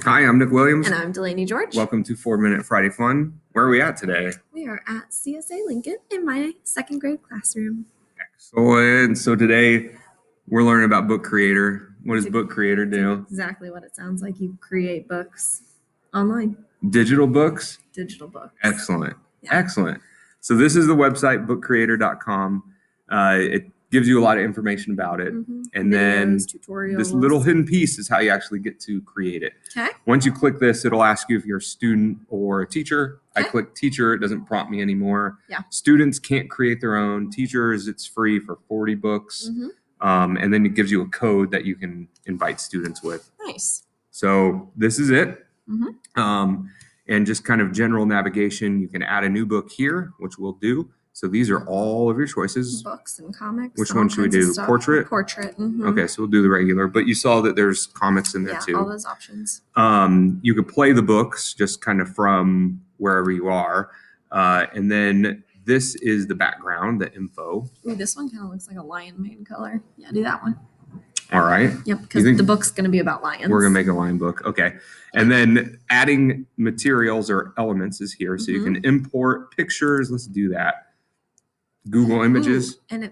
Hi, I'm Nick Williams. And I'm Delaney George. Welcome to 4-Minute Friday Fun. Where are we at today? We are at CSA Lincoln in my second grade classroom. Excellent. So today we're learning about Book Creator. What does Book Creator do? Exactly what it sounds like. You create books online. Digital books? Digital books. Excellent. Yeah. Excellent. So this is the website, bookcreator.com. It gives you a lot of information about it. And Videos, then tutorials. This little hidden piece is how you actually get to create it. Okay. Once you click this, it'll ask you if you're a student or a teacher. Okay. I click teacher. It doesn't prompt me anymore. Yeah. Students can't create their own. Teachers, it's free for 40 books. And then it gives you a code that you can invite students with. Nice. So this is it. And just kind of general navigation. You can add a new book here, which we'll do. So these are all of your choices. Books and comics. Which one should we do? Portrait? Portrait. Okay, so we'll do the regular. But you saw that there's comics in there too. Yeah, all those options. You could play the books just kind of from wherever you are. And then this is the background, the info. Ooh, this one kind of looks like a lion mane color. Yeah, do that one. All right. Yep, because the book's going to be about lions. We're going to make a lion book. Okay. And then adding materials or elements is here. So you can import pictures. Let's do that. Google Images. And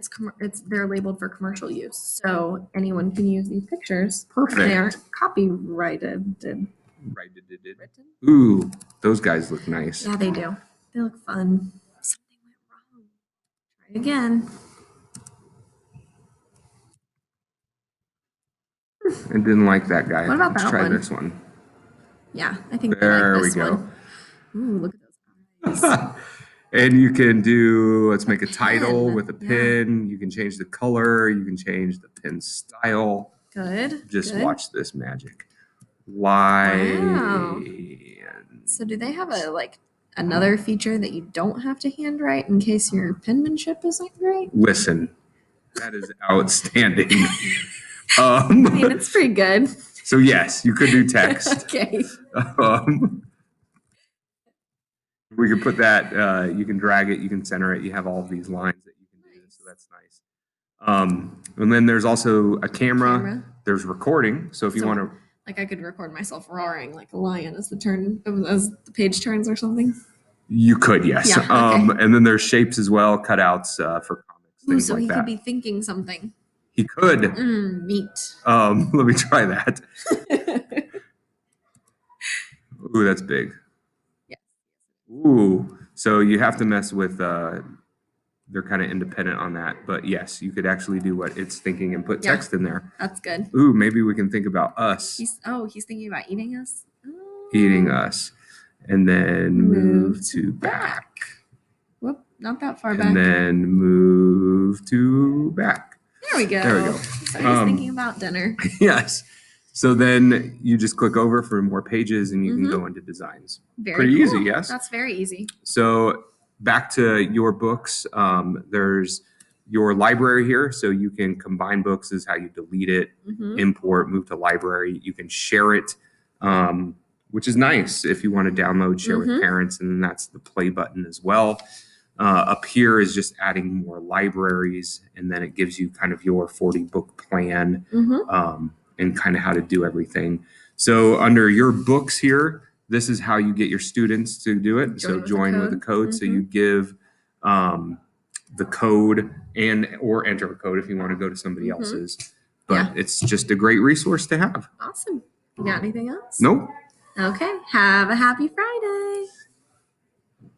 they're labeled for commercial use. So anyone can use these pictures. Perfect. They aren't copyrighted. Written. Ooh, those guys look nice. Yeah, they do. They look fun. Something went wrong. Try again. I didn't like that guy. What about Let's that try one? this one. Yeah, I think there like this we go. One. Ooh, look at those eyes. And you can do, let's make a title with a pin. You can change the color. You can change the pin style. Good. Just watch this magic. Lion. Wow. So do they have another feature that you don't have to handwrite in case your penmanship isn't great? Listen, that is outstanding. I mean, it's pretty good. So yes, you could do text. Okay. We can put that, you can drag it, you can center it. You have all of these lines that you can do, so that's nice. And then there's also a camera. There's recording. So if you want to, like, I could record myself roaring like a lion as the page turns or something. You could, yes. Yeah, okay. And then there's shapes as well, cutouts for comics, things so like he that. could be thinking something. He could. Neat. Let me try that. Ooh, that's big. Yeah. Ooh, so you have to mess with, they're kind of independent on that. But yes, you could actually do what it's thinking and put text in there. That's good. Ooh, maybe we can think about us. He's thinking about eating us? Oh. Eating us. And then move to back. Whoop, not that far back. And then move to back. There we go. There we go. So he's thinking about dinner. Yes. So then you just click over for more pages and you can go into designs. Pretty easy, yes? That's very easy. So back to your books, there's your library here. So you can combine books is how you delete it, import, move to library. You can share it, which is nice if you want to download, share with parents, and then that's the play button as well. Up here is just adding more libraries, and then it gives you kind of your 40 book plan and kind of how to do everything. So under your books here, this is how you get your students to do it. So join with a code. So you give the code or enter a code if you want to go to somebody else's. But it's just a great resource to have. Awesome. You got anything else? Nope. Okay. Have a happy Friday.